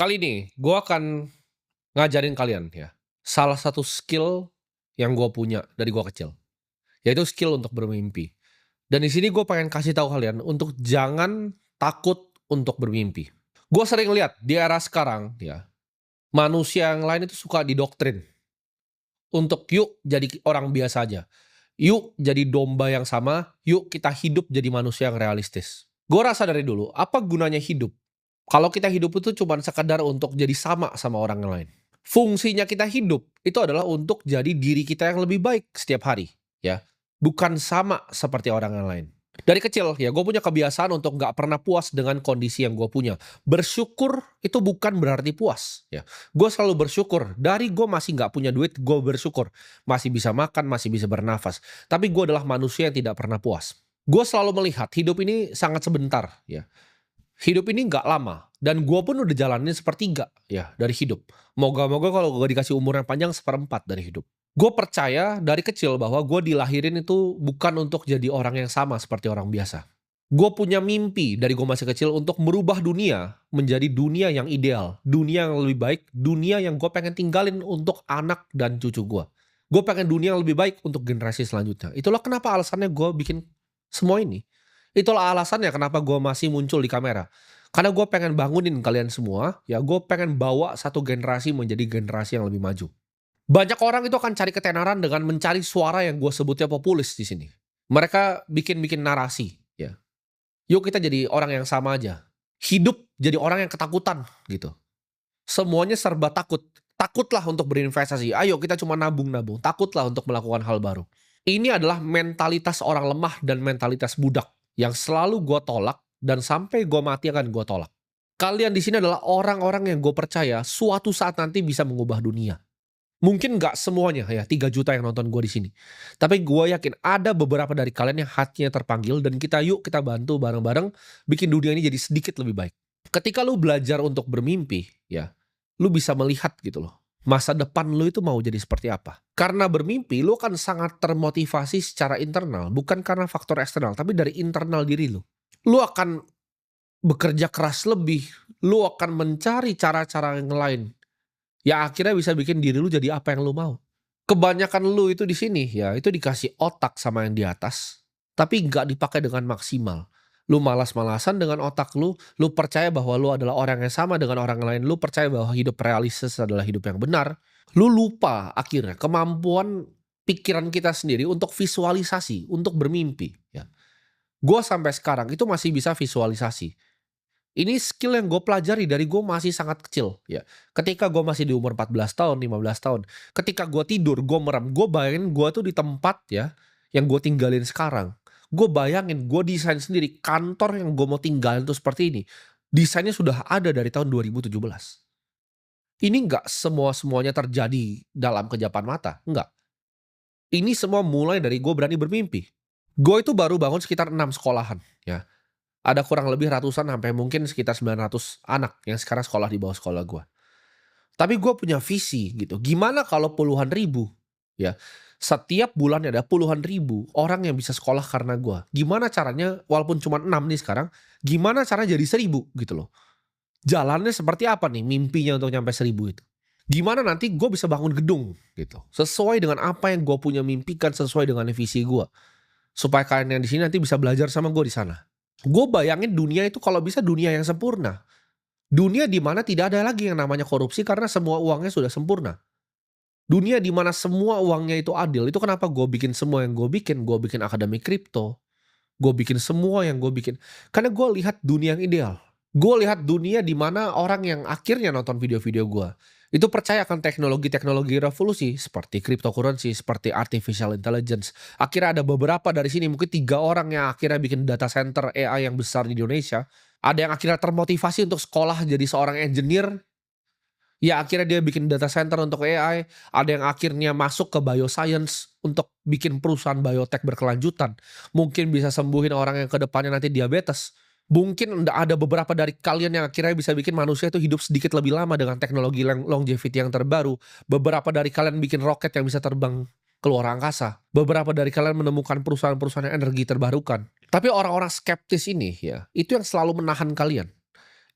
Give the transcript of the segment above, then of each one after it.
Kali ini gue akan ngajarin kalian ya, salah satu skill yang gue punya dari gue kecil, yaitu skill untuk bermimpi. Dan di sini gue pengen kasih tahu kalian untuk jangan takut untuk bermimpi. Gue sering lihat di era sekarang ya, manusia yang lain itu suka didoktrin untuk yuk jadi orang biasa aja. Yuk jadi domba yang sama, yuk kita hidup jadi manusia yang realistis. Gue rasa dari dulu, apa gunanya hidup? Kalau kita hidup itu cuma sekadar untuk jadi sama orang yang lain. Fungsinya kita hidup itu adalah untuk jadi diri kita yang lebih baik setiap hari, ya. Bukan sama seperti orang yang lain. Dari kecil ya, gue punya kebiasaan untuk nggak pernah puas dengan kondisi yang gue punya. Bersyukur itu bukan berarti puas, ya. Gue selalu bersyukur. Dari gue masih nggak punya duit, gue bersyukur. Masih bisa makan, masih bisa bernafas. Tapi gue adalah manusia yang tidak pernah puas. Gue selalu melihat hidup ini sangat sebentar, ya. Hidup ini nggak lama, dan gue pun udah jalanin sepertiga ya dari hidup. Moga-moga kalau gue dikasih umur yang panjang seperempat dari hidup. Gue percaya dari kecil bahwa gue dilahirin itu bukan untuk jadi orang yang sama seperti orang biasa. Gue punya mimpi dari gue masih kecil untuk merubah dunia menjadi dunia yang ideal, dunia yang lebih baik, dunia yang gue pengen tinggalin untuk anak dan cucu gue. Gue pengen dunia yang lebih baik untuk generasi selanjutnya. Itulah kenapa alasannya gue bikin semua ini. Itulah alasannya kenapa gue masih muncul di kamera. Karena gue pengen bangunin kalian semua, ya gue pengen bawa satu generasi menjadi generasi yang lebih maju. Banyak orang itu akan cari ketenaran dengan mencari suara yang gue sebutnya populis di sini. Mereka bikin-bikin narasi, ya. Yuk kita jadi orang yang sama aja. Hidup jadi orang yang ketakutan, gitu. Semuanya serba takut. Takutlah untuk berinvestasi. Ayo kita cuma nabung-nabung. Takutlah untuk melakukan hal baru. Ini adalah mentalitas orang lemah dan mentalitas budak yang selalu gue tolak dan sampai gue mati akan gue tolak. Kalian di sini adalah orang-orang yang gue percaya suatu saat nanti bisa mengubah dunia. Mungkin nggak semuanya ya 3 juta yang nonton gue di sini. Tapi gue yakin ada beberapa dari kalian yang hatinya terpanggil dan kita bantu bareng-bareng bikin dunia ini jadi sedikit lebih baik. Ketika lu belajar untuk bermimpi, ya, lu bisa melihat gitu loh. Masa depan lu itu mau jadi seperti apa. Karena bermimpi, lu akan sangat termotivasi secara internal. Bukan karena faktor eksternal, tapi dari internal diri lu. Lu akan bekerja keras lebih. Lu akan mencari cara-cara yang lain. Ya akhirnya bisa bikin diri lu jadi apa yang lu mau. Kebanyakan lu itu di sini ya, itu dikasih otak sama yang di atas, tapi nggak dipakai dengan maksimal. Lu malas-malasan dengan otak lu percaya bahwa lu adalah orang yang sama dengan orang lain, lu percaya bahwa hidup realistis adalah hidup yang benar. Lu lupa akhirnya kemampuan pikiran kita sendiri untuk visualisasi, untuk bermimpi, ya. Gua sampai sekarang itu masih bisa visualisasi. Ini skill yang gue pelajari dari gue masih sangat kecil, ya. Ketika gue masih di umur 14 tahun, 15 tahun, ketika gue tidur, gue merem, gue bayangin gue tuh di tempat ya, yang gue tinggalin sekarang. Gue bayangin, gue desain sendiri, kantor yang gue mau tinggalin tuh seperti ini. Desainnya sudah ada dari tahun 2017. Ini nggak semua-semuanya terjadi dalam kejapan mata, enggak. Ini semua mulai dari gue berani bermimpi. Gue itu baru bangun sekitar 6 sekolahan, ya. Ada kurang lebih ratusan sampai mungkin sekitar 900 anak yang sekarang sekolah di bawah sekolah gua. Tapi gue punya visi gitu, gimana kalau puluhan ribu, ya, setiap bulannya ada puluhan ribu orang yang bisa sekolah karena gua. Gimana caranya walaupun cuma 6 nih sekarang, gimana caranya jadi 1000 gitu loh. Jalannya seperti apa nih mimpinya untuk nyampe 1000 itu. Gimana nanti gue bisa bangun gedung gitu, sesuai dengan apa yang gue punya mimpikan, sesuai dengan visi gua. Supaya kalian yang di sini nanti bisa belajar sama gue di sana. Gue bayangin dunia itu kalau bisa dunia yang sempurna. Dunia di mana tidak ada lagi yang namanya korupsi karena semua uangnya sudah sempurna. Dunia di mana semua uangnya itu adil. Itu kenapa gue bikin semua yang gue bikin. Gue bikin akademi kripto. Gue bikin semua yang gue bikin. Karena gue lihat dunia yang ideal. Gue lihat dunia di mana orang yang akhirnya nonton video-video gue itu percaya akan teknologi-teknologi revolusi seperti cryptocurrency, seperti artificial intelligence. Akhirnya ada beberapa dari sini, mungkin 3 orang yang akhirnya bikin data center AI yang besar di Indonesia. Ada yang akhirnya termotivasi untuk sekolah jadi seorang engineer. Ya akhirnya dia bikin data center untuk AI. Ada yang akhirnya masuk ke bioscience untuk bikin perusahaan biotech berkelanjutan. Mungkin bisa sembuhin orang yang kedepannya nanti diabetes. Mungkin ada beberapa dari kalian yang akhirnya bisa bikin manusia itu hidup sedikit lebih lama dengan teknologi longevity yang terbaru. Beberapa dari kalian bikin roket yang bisa terbang ke luar angkasa. Beberapa dari kalian menemukan perusahaan-perusahaan yang energi terbarukan. Tapi orang-orang skeptis ini ya, itu yang selalu menahan kalian.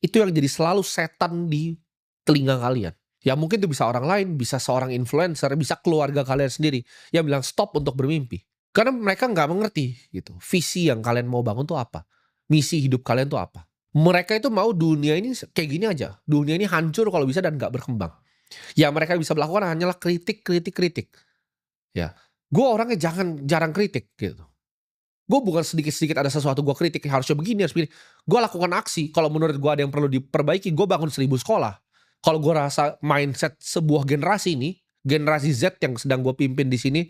Itu yang jadi selalu setan di telinga kalian. Ya mungkin itu bisa orang lain, bisa seorang influencer, bisa keluarga kalian sendiri yang bilang stop untuk bermimpi. Karena mereka nggak mengerti gitu, visi yang kalian mau bangun tuh apa, misi hidup kalian tuh apa. Mereka itu mau dunia ini kayak gini aja, dunia ini hancur kalau bisa dan nggak berkembang. Yang mereka bisa melakukan hanyalah kritik, kritik, kritik. Ya, gue orangnya jarang kritik gitu. Gue bukan sedikit-sedikit ada sesuatu gue kritik, harusnya begini, harus begini. Gue lakukan aksi, kalau menurut gue ada yang perlu diperbaiki, gue bangun 1000 sekolah. Kalau gue rasa mindset sebuah generasi ini, generasi Z yang sedang gue pimpin di sini,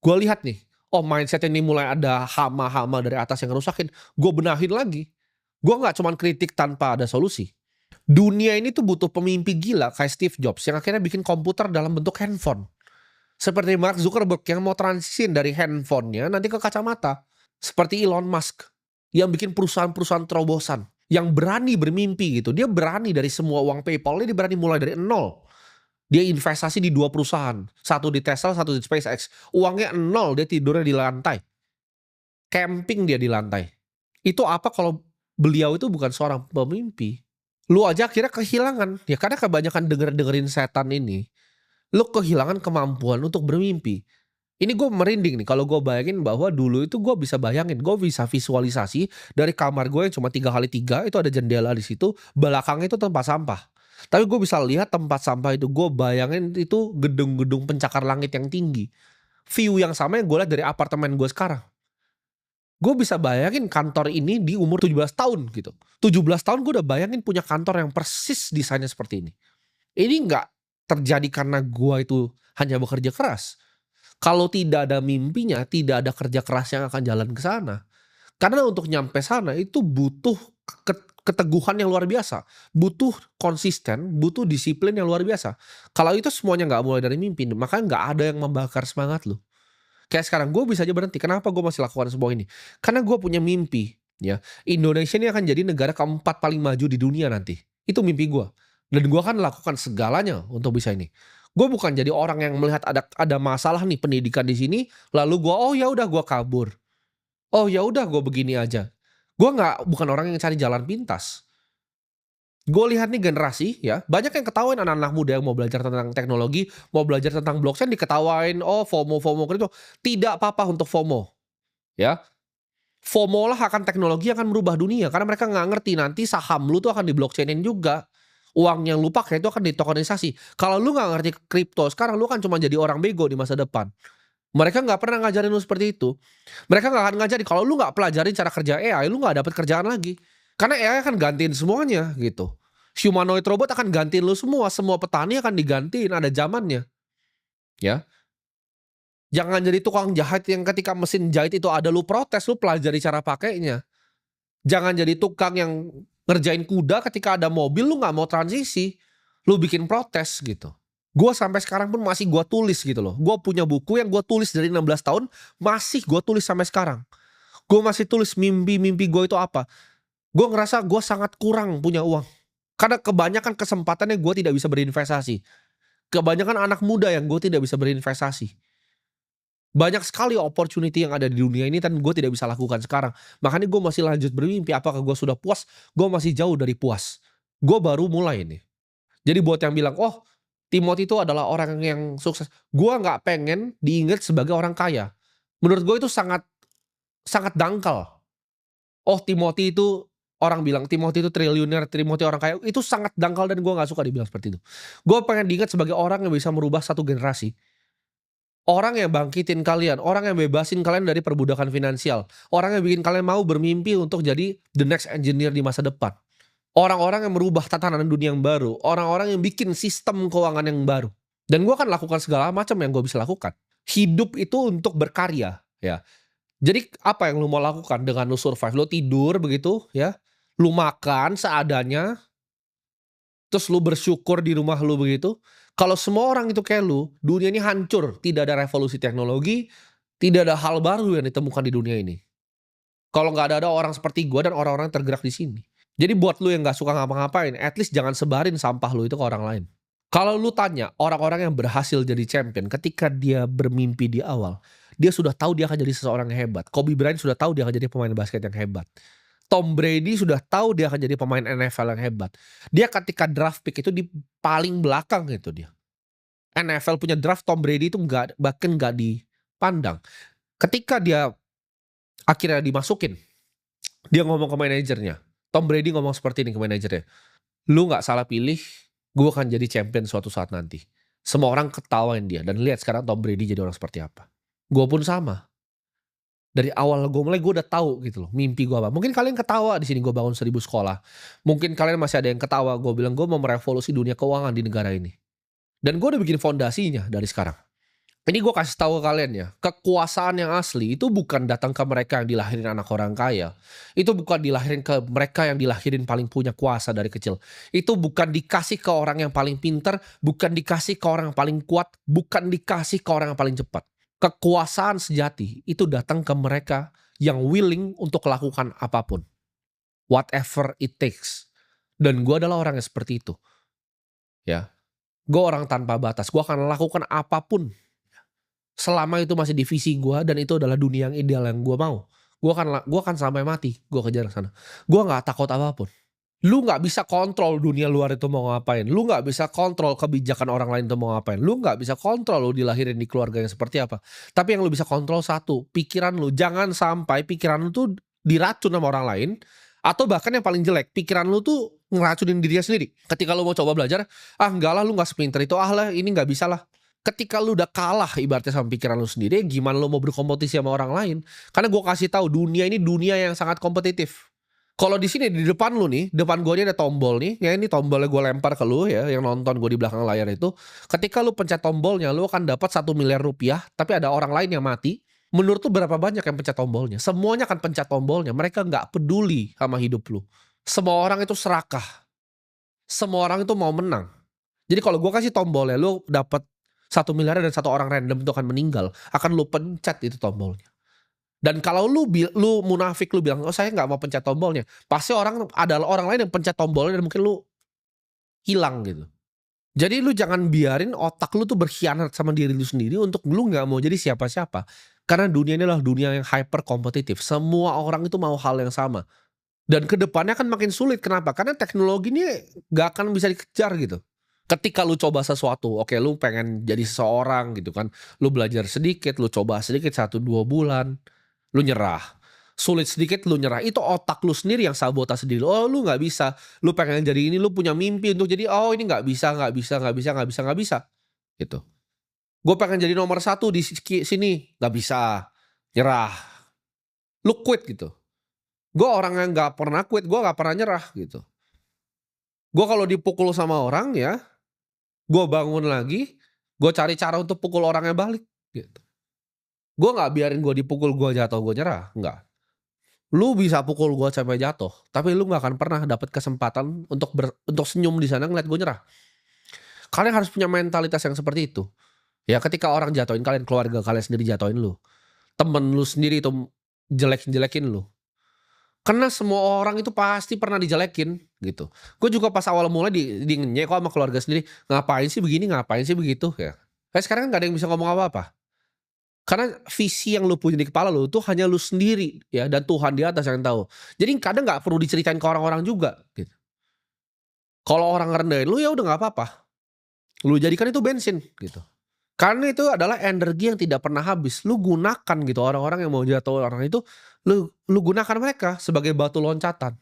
gue lihat nih, oh mindset ini mulai ada hama-hama dari atas yang ngerusakin, gue benahin lagi. Gue gak cuman kritik tanpa ada solusi. Dunia ini tuh butuh pemimpi gila kayak Steve Jobs yang akhirnya bikin komputer dalam bentuk handphone. Seperti Mark Zuckerberg yang mau transisin dari handphonenya nanti ke kacamata. Seperti Elon Musk yang bikin perusahaan-perusahaan terobosan. Yang berani bermimpi gitu. Dia berani dari semua uang PayPal, dia berani mulai dari nol. Dia investasi di 2 perusahaan. Satu di Tesla, satu di SpaceX. Uangnya nol, dia tidurnya di lantai. Camping dia di lantai. Itu apa kalau beliau itu bukan seorang pemimpi? Lu aja akhirnya kehilangan. Ya karena kebanyakan dengerin setan ini. Lu kehilangan kemampuan untuk bermimpi. Ini gue merinding nih kalau gue bayangin bahwa dulu itu gue bisa bayangin, gue bisa visualisasi dari kamar gue yang cuma 3x3 itu ada jendela di situ, belakangnya itu tempat sampah. Tapi gue bisa lihat tempat sampah itu, gue bayangin itu gedung-gedung pencakar langit yang tinggi. View yang sama yang gue lihat dari apartemen gue sekarang. Gue bisa bayangin kantor ini di umur 17 tahun gitu. 17 tahun gue udah bayangin punya kantor yang persis desainnya seperti ini. Ini nggak terjadi karena gua itu hanya bekerja keras. Kalau tidak ada mimpinya, tidak ada kerja keras yang akan jalan ke sana. Karena untuk nyampe sana itu butuh keteguhan yang luar biasa. Butuh konsisten, butuh disiplin yang luar biasa. Kalau itu semuanya nggak mulai dari mimpi, maka nggak ada yang membakar semangat lu. Kayak sekarang gue bisa aja berhenti. Kenapa gue masih lakukan semua ini? Karena gue punya mimpi. Ya, Indonesia ini akan jadi negara keempat paling maju di dunia nanti. Itu mimpi gue. Dan gue akan lakukan segalanya untuk bisa ini. Gue bukan jadi orang yang melihat ada masalah nih pendidikan di sini, lalu gue oh ya udah gue kabur. Oh ya udah gue begini aja. Gue bukan orang yang cari jalan pintas. Gue lihat nih generasi ya, banyak yang ketawain anak-anak muda yang mau belajar tentang teknologi, mau belajar tentang blockchain diketawain, oh FOMO kripto. Tidak apa-apa untuk FOMO. Ya. FOMO lah akan teknologi akan merubah dunia karena mereka nggak ngerti nanti saham lu tuh akan di blockchainin juga. Uang yang lu pakai itu akan ditokenisasi. Kalau lu nggak ngerti kripto, sekarang lu kan cuma jadi orang bego di masa depan. Mereka nggak pernah ngajarin lu seperti itu. Mereka nggak akan ngajarin kalau lu nggak pelajarin cara kerja AI, lu nggak dapet kerjaan lagi. Karena AI akan gantiin semuanya gitu. Humanoid robot akan gantiin lu semua petani akan digantiin, ada zamannya. Ya. Jangan jadi tukang jahit yang ketika mesin jahit itu ada lu protes, lu pelajari cara pakainya. Jangan jadi tukang yang ngerjain kuda ketika ada mobil lu nggak mau transisi. Lu bikin protes gitu. Gue sampai sekarang pun masih gue tulis gitu loh. Gue punya buku yang gue tulis dari 16 tahun, masih gue tulis sampai sekarang. Gue masih tulis mimpi-mimpi gue itu apa. Gue ngerasa gue sangat kurang punya uang. Karena kebanyakan kesempatannya gue tidak bisa berinvestasi. Kebanyakan anak muda yang gue tidak bisa berinvestasi. Banyak sekali opportunity yang ada di dunia ini dan gue tidak bisa lakukan sekarang. Makanya gue masih lanjut bermimpi. Apakah gue sudah puas? Gue masih jauh dari puas. Gue baru mulai nih. Jadi buat yang bilang, oh Timothy itu adalah orang yang sukses. Gue gak pengen diingat sebagai orang kaya. Menurut gue itu sangat dangkal. Oh Timothy itu, orang bilang Timothy itu triliuner, Timothy orang kaya. Itu sangat dangkal dan gue gak suka dibilang seperti itu. Gue pengen diingat sebagai orang yang bisa merubah satu generasi. Orang yang bangkitin kalian, orang yang bebasin kalian dari perbudakan finansial. Orang yang bikin kalian mau bermimpi untuk jadi the next engineer di masa depan. Orang-orang yang merubah tatanan dunia yang baru. Orang-orang yang bikin sistem keuangan yang baru. Dan gue akan lakukan segala macam yang gue bisa lakukan. Hidup itu untuk berkarya. Ya. Jadi apa yang lu mau lakukan dengan lu survive? Lu tidur begitu ya. Lu makan seadanya. Terus lu bersyukur di rumah lu begitu. Kalau semua orang itu kayak lu, dunia ini hancur. Tidak ada revolusi teknologi. Tidak ada hal baru yang ditemukan di dunia ini. Kalau nggak ada orang seperti gue dan orang-orang yang tergerak di sini. Jadi buat lu yang gak suka ngapa-ngapain, at least jangan sebarin sampah lu itu ke orang lain. Kalau lu tanya orang-orang yang berhasil jadi champion ketika dia bermimpi di awal, dia sudah tahu dia akan jadi seseorang yang hebat. Kobe Bryant sudah tahu dia akan jadi pemain basket yang hebat. Tom Brady sudah tahu dia akan jadi pemain NFL yang hebat. Dia ketika draft pick itu di paling belakang itu dia. NFL punya draft Tom Brady itu bahkan nggak dipandang. Ketika dia akhirnya dimasukin, dia ngomong ke manajernya. Tom Brady ngomong seperti ini ke manajernya. Lu nggak salah pilih, gue akan jadi champion suatu saat nanti. Semua orang ketawain dia. Dan lihat sekarang Tom Brady jadi orang seperti apa. Gue pun sama. Dari awal gue mulai gue udah tahu gitu loh mimpi gue apa. Mungkin kalian ketawa di sini gue bangun 1000 sekolah. Mungkin kalian masih ada yang ketawa. Gue bilang gue mau merevolusi dunia keuangan di negara ini. Dan gue udah bikin fondasinya dari sekarang. Ini gue kasih tahu ke kalian ya. Kekuasaan yang asli itu bukan datang ke mereka yang dilahirin anak orang kaya. Itu bukan dilahirin ke mereka yang dilahirin paling punya kuasa dari kecil. Itu bukan dikasih ke orang yang paling pintar. Bukan dikasih ke orang yang paling kuat. Bukan dikasih ke orang yang paling cepat. Kekuasaan sejati itu datang ke mereka yang willing untuk lakukan apapun. Whatever it takes. Dan gue adalah orang yang seperti itu. Ya, gue orang tanpa batas. Gue akan lakukan apapun. Selama itu masih di visi gue dan itu adalah dunia yang ideal yang gue mau. Gue akan sampai mati. Gue kejar ke sana. Gue nggak takut apapun. Lu nggak bisa kontrol dunia luar itu mau ngapain. Lu nggak bisa kontrol kebijakan orang lain itu mau ngapain. Lu nggak bisa kontrol lu dilahirin di keluarga yang seperti apa. Tapi yang lu bisa kontrol satu, pikiran lu. Jangan sampai pikiran lu tuh diracun sama orang lain. Atau bahkan yang paling jelek, pikiran lu tuh ngeracunin dirinya sendiri. Ketika lu mau coba belajar, enggak lah lu gak sepinter itu, lah ini gak bisa lah. Ketika lu udah kalah ibaratnya sama pikiran lu sendiri, gimana lu mau berkompetisi sama orang lain? Karena gue kasih tahu dunia ini dunia yang sangat kompetitif. Kalau di sini di depan lu nih, depan gue ini ada tombol nih, ya ini tombolnya gue lempar ke lu ya, yang nonton gue di belakang layar itu. Ketika lu pencet tombolnya, lu akan dapat 1 miliar rupiah, tapi ada orang lain yang mati. Menurut lu berapa banyak yang pencet tombolnya? Semuanya akan pencet tombolnya, mereka nggak peduli sama hidup lu. Semua orang itu serakah. Semua orang itu mau menang. Jadi kalau gue kasih tombolnya, lu dapat 1 miliar dan satu orang random itu akan meninggal, akan lu pencet itu tombolnya. Dan kalau lu munafik, lu bilang, oh saya nggak mau pencet tombolnya, pasti adalah orang lain yang pencet tombolnya dan mungkin lu hilang gitu. Jadi lu jangan biarin otak lu tuh berkhianat sama diri lu sendiri untuk lu nggak mau jadi siapa-siapa. Karena dunia ini adalah dunia yang hyper kompetitif. Semua orang itu mau hal yang sama. Dan kedepannya akan makin sulit. Kenapa? Karena teknologi ini nggak akan bisa dikejar gitu. Ketika lu coba sesuatu, oke lu pengen jadi seseorang gitu kan. Lu belajar sedikit, lu coba sedikit 1-2 bulan. Lu nyerah. Sulit sedikit lu nyerah. Itu otak lu sendiri yang sabotase diri. Oh lu gak bisa. Lu pengen jadi ini, lu punya mimpi untuk jadi, oh ini gak bisa. Gitu. Gue pengen jadi nomor 1 di sini. Gak bisa. Nyerah. Lu quit gitu. Gue orang yang gak pernah quit. Gue gak pernah nyerah gitu. Gue kalau dipukul sama orang ya, gue bangun lagi. Gue cari cara untuk pukul orangnya balik gitu. Gue gak biarin gue dipukul, gue jatuh, gue nyerah. Enggak. Lu bisa pukul gue sampai jatuh, tapi lu gak akan pernah dapat kesempatan untuk senyum di sana ngeliat gue nyerah. Kalian harus punya mentalitas yang seperti itu. Ya ketika orang jatuhin kalian, keluarga kalian sendiri jatuhin lu, temen lu sendiri itu jelekin lu. Karena semua orang itu pasti pernah dijelekin gitu. Gue juga pas awal mulai di ngenyek kok sama keluarga sendiri, ngapain sih begini, ngapain sih begitu ya. Kayak sekarang kan gak ada yang bisa ngomong apa-apa. Karena visi yang lu punya di kepala lu tuh hanya lu sendiri ya, dan Tuhan di atas yang tahu. Jadi kadang nggak perlu diceritain ke orang-orang juga gitu. Kalau orang ngerendahin lu ya udah nggak apa-apa. Lu jadikan itu bensin gitu. Karena itu adalah energi yang tidak pernah habis. Lu gunakan gitu orang-orang yang mau jatuh orang itu, lu gunakan mereka sebagai batu loncatan.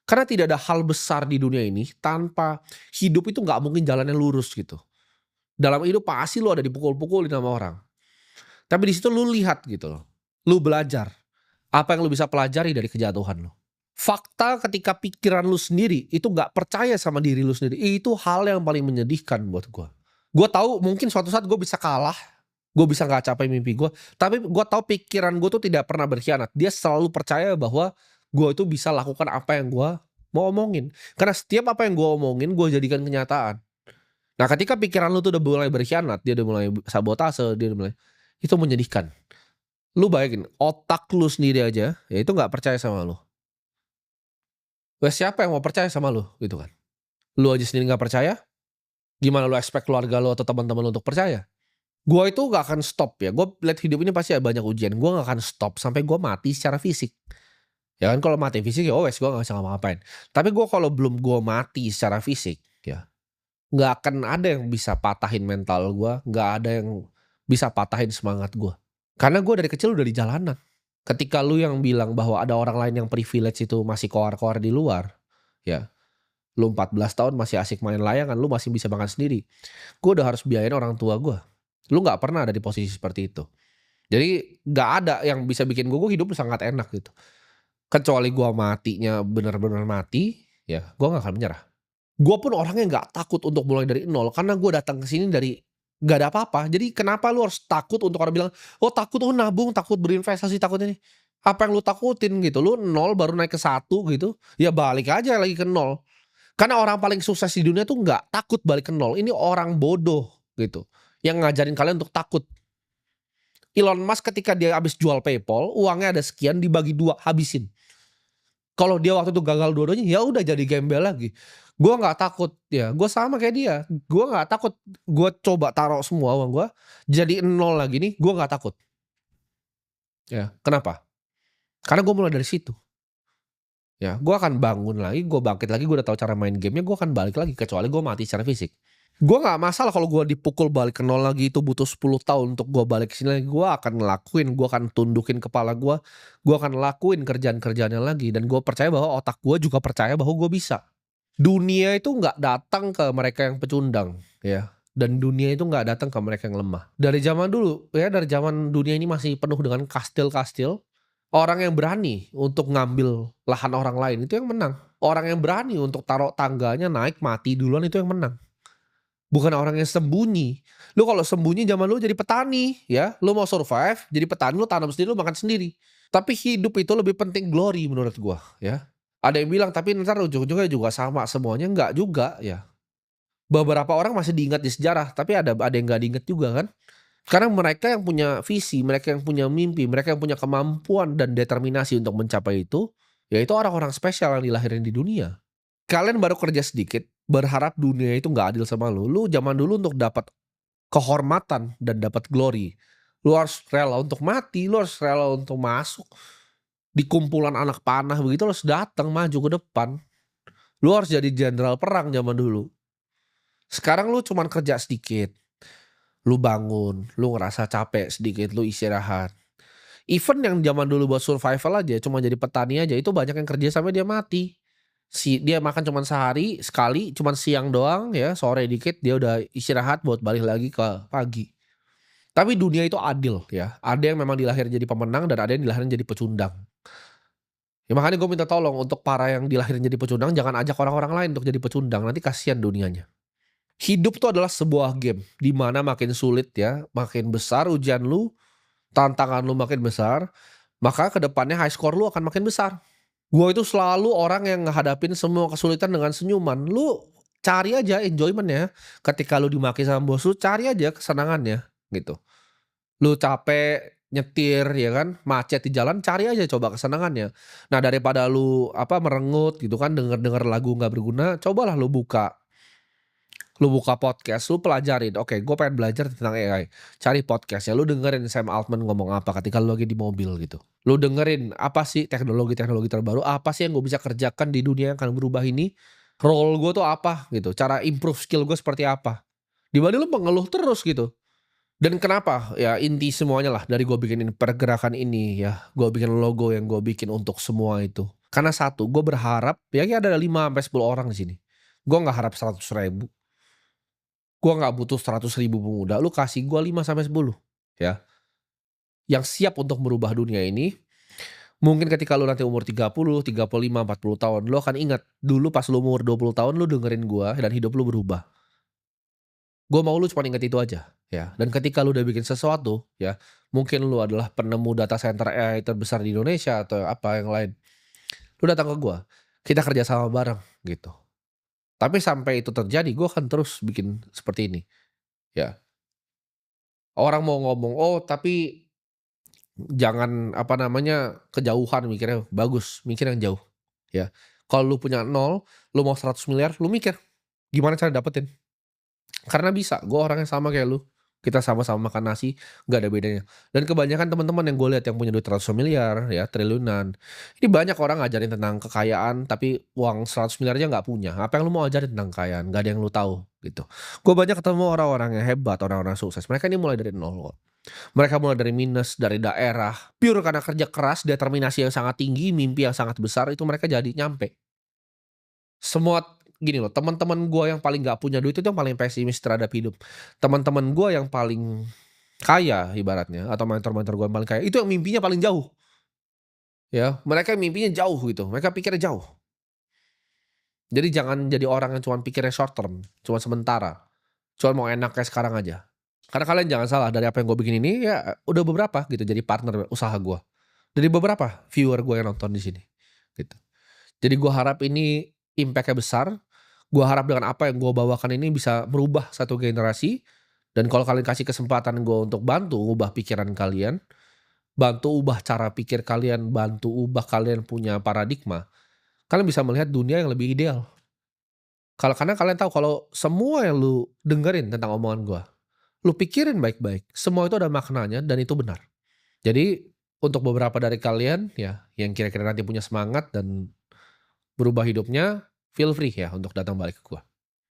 Karena tidak ada hal besar di dunia ini tanpa hidup itu nggak mungkin jalannya lurus gitu. Dalam hidup pasti lu ada dipukul-pukulin sama orang. Tapi di situ lu lihat gitu loh. Lu belajar. Apa yang lu bisa pelajari dari kejatuhan lu. Fakta ketika pikiran lu sendiri itu gak percaya sama diri lu sendiri. Itu hal yang paling menyedihkan buat gue. Gue tahu mungkin suatu saat gue bisa kalah. Gue bisa gak capai mimpi gue. Tapi gue tahu pikiran gue tuh tidak pernah berkhianat. Dia selalu percaya bahwa gue itu bisa lakukan apa yang gue mau omongin. Karena setiap apa yang gue omongin gue jadikan kenyataan. Nah ketika pikiran lu tuh udah mulai berkhianat. Dia udah mulai sabotase. Dia udah mulai, itu menyedihkan. Lu bayangin, otak lu sendiri aja, ya itu gak percaya sama lu. Siapa yang mau percaya sama lu gitu kan. Lu aja sendiri gak percaya, gimana lu expect keluarga lu atau teman-teman lu untuk percaya. Gue itu gak akan stop ya. Gue lihat hidup ini pasti ada banyak ujian. Gue gak akan stop sampai gue mati secara fisik. Ya kan kalau mati fisik ya wes gue nggak bisa ngapa-ngapain. Tapi gue kalau belum gue mati secara fisik ya, nggak akan ada yang bisa patahin mental gue, nggak ada yang bisa patahin semangat gue. Karena gue dari kecil udah di jalanan. Ketika lu yang bilang bahwa ada orang lain yang privilege itu masih koar-koar di luar, ya lu 14 tahun masih asik main layangan, lu masih bisa makan sendiri. Gue udah harus biayain orang tua gue. Lu nggak pernah ada di posisi seperti itu. Jadi nggak ada yang bisa bikin gue hidup sangat enak gitu. Kecuali gue matinya bener-bener mati, ya gue nggak akan menyerah. Gue pun orangnya nggak takut untuk mulai dari nol, karena gue datang ke sini dari nggak ada apa-apa. Jadi kenapa lu harus takut untuk orang bilang, "Oh takut, oh nabung, takut berinvestasi, takut ini." Apa yang lu takutin gitu? Lu nol baru naik ke satu gitu, ya balik aja lagi ke nol. Karena orang paling sukses di dunia tuh nggak takut balik ke nol. Ini orang bodoh gitu, yang ngajarin kalian untuk takut. Elon Musk ketika dia habis jual PayPal, uangnya ada sekian dibagi 2 habisin. Kalau dia waktu itu gagal dua-duanya, ya udah jadi gembel lagi. Gua nggak takut ya, gue sama kayak dia. Gua nggak takut, gue coba taruh semua uang gue jadi nol lagi nih, gue nggak takut. Ya, kenapa? Karena gue mulai dari situ. Ya, gue akan bangun lagi, gue bangkit lagi, gue udah tahu cara main gamenya, gue akan balik lagi kecuali gue mati secara fisik. Gue nggak masalah kalau gue dipukul balik ke nol lagi, itu butuh 10 tahun untuk gue balik ke sini lagi, gue akan ngelakuin, gue akan tundukin kepala gue akan lakuin kerjaan-kerjaannya lagi, dan gue percaya bahwa otak gue juga percaya bahwa gue bisa. Dunia itu nggak datang ke mereka yang pecundang, ya. Dan dunia itu nggak datang ke mereka yang lemah. Dari zaman dulu, ya dari zaman dunia ini masih penuh dengan kastil-kastil, orang yang berani untuk ngambil lahan orang lain itu yang menang. Orang yang berani untuk taruh tangganya naik mati duluan itu yang menang. Bukan orang yang sembunyi. Lu kalau sembunyi zaman lu jadi petani, ya. Lu mau survive, jadi petani, lu tanam sendiri, lu makan sendiri. Tapi hidup itu lebih penting glory menurut gua, ya. Ada yang bilang, tapi ntar ujung-ujungnya juga sama semuanya, enggak juga, ya. Beberapa orang masih diingat di sejarah, tapi ada yang nggak diingat juga kan. Karena mereka yang punya visi, mereka yang punya mimpi, mereka yang punya kemampuan dan determinasi untuk mencapai itu, ya itu orang-orang spesial yang dilahirin di dunia. Kalian baru kerja sedikit, berharap dunia itu nggak adil sama lu. Lu zaman dulu untuk dapat kehormatan dan dapat glory, lu harus rela untuk mati, lu harus rela untuk masuk di kumpulan anak panah begitu, lu harus datang maju ke depan. Lu harus jadi jenderal perang zaman dulu. Sekarang lu cuman kerja sedikit, lu bangun, lu ngerasa capek sedikit, lu istirahat. Even yang zaman dulu buat survival aja, cuma jadi petani aja, itu banyak yang kerja sampai dia mati. Dia makan cuman sehari sekali, cuman siang doang ya, sore dikit dia udah istirahat buat balik lagi ke pagi. Tapi dunia itu adil ya, ada yang memang dilahirin jadi pemenang dan ada yang dilahirin jadi pecundang. Ya makanya gue minta tolong untuk para yang dilahirin jadi pecundang, jangan ajak orang-orang lain untuk jadi pecundang, nanti kasihan dunianya. Hidup tuh adalah sebuah game, di mana makin sulit ya, makin besar ujian lu, tantangan lu makin besar, maka kedepannya high score lu akan makin besar. Gua itu selalu orang yang ngehadapin semua kesulitan dengan senyuman. Lu cari aja enjoyment-nya. Ketika lu dimaki sama bos lu, cari aja kesenangannya, gitu. Lu capek nyetir ya kan, macet di jalan, cari aja coba kesenangannya. Nah, daripada lu apa merengut gitu kan, denger-denger lagu nggak berguna, cobalah lu buka podcast, lu pelajarin, "Oke, gue pengen belajar tentang AI." Cari podcastnya, lu dengerin Sam Altman ngomong apa ketika lu lagi di mobil gitu. Lu dengerin, apa sih teknologi-teknologi terbaru, apa sih yang gue bisa kerjakan di dunia yang akan berubah ini, role gue tuh apa gitu, cara improve skill gue seperti apa. Dibanding lu mengeluh terus gitu. Dan kenapa, ya inti semuanya lah dari gue bikinin pergerakan ini ya, gue bikin logo yang gue bikin untuk semua itu. Karena satu, gue berharap ya ada 5 sampai 10 orang di sini. Gue nggak harap 100.000. Gua nggak butuh 100.000 pemuda, lu kasih gua 5 sampai 10 ya, yang siap untuk merubah dunia ini. Mungkin ketika lu nanti umur 30, 35, 40 tahun, lu akan ingat dulu pas lu umur 20 tahun lu dengerin gua dan hidup lu berubah. Gua mau lu cuma inget itu aja ya, dan ketika lu udah bikin sesuatu ya, mungkin lu adalah penemu data center AI terbesar di Indonesia atau apa yang lain, lu datang ke gua, kita kerja sama bareng gitu. Tapi sampai itu terjadi gua akan terus bikin seperti ini ya. Orang mau ngomong, "Oh tapi jangan apa namanya, kejauhan mikirnya." Bagus, mikir yang jauh, ya. Kalau lu punya nol, lu mau 100 miliar, lu mikir, gimana cara dapetin? Karena bisa, gue orangnya sama kayak lu. Kita sama-sama makan nasi, nggak ada bedanya. Dan kebanyakan teman-teman yang gue lihat yang punya duit ratusan miliar ya, triliunan, ini banyak orang ngajarin tentang kekayaan tapi uang 100 miliar aja nggak punya. Apa yang lu mau ajarin tentang kekayaan? Nggak ada yang lu tahu gitu. Gue banyak ketemu orang-orang yang hebat, orang-orang sukses. Mereka ini mulai dari nol kok. Mereka mulai dari minus, dari daerah, pure karena kerja keras, determinasi yang sangat tinggi, mimpi yang sangat besar, itu mereka jadi nyampe. Semua gini loh, teman-teman gua yang paling nggak punya duit itu yang paling pesimis terhadap hidup. Teman-teman gua yang paling kaya ibaratnya atau mentor-mentor gua yang paling kaya, itu yang mimpinya paling jauh, ya. Mereka mimpinya jauh gitu, mereka pikirnya jauh. Jadi jangan jadi orang yang cuman pikirnya short term, cuma sementara, cuma mau enak kayak sekarang aja. Karena kalian jangan salah, dari apa yang gue bikin ini ya udah beberapa gitu jadi partner usaha gua. Dari beberapa viewer gua yang nonton di sini, gitu. Jadi gua harap ini impact-nya besar. Gua harap dengan apa yang gua bawakan ini bisa merubah satu generasi, dan kalau kalian kasih kesempatan gua untuk bantu ubah pikiran kalian, bantu ubah cara pikir kalian, bantu ubah kalian punya paradigma, kalian bisa melihat dunia yang lebih ideal. Karena kalian tahu kalau semua yang lu dengerin tentang omongan gua, lu pikirin baik-baik, semua itu ada maknanya dan itu benar. Jadi untuk beberapa dari kalian ya yang kira-kira nanti punya semangat dan berubah hidupnya, feel free ya untuk datang balik ke gua.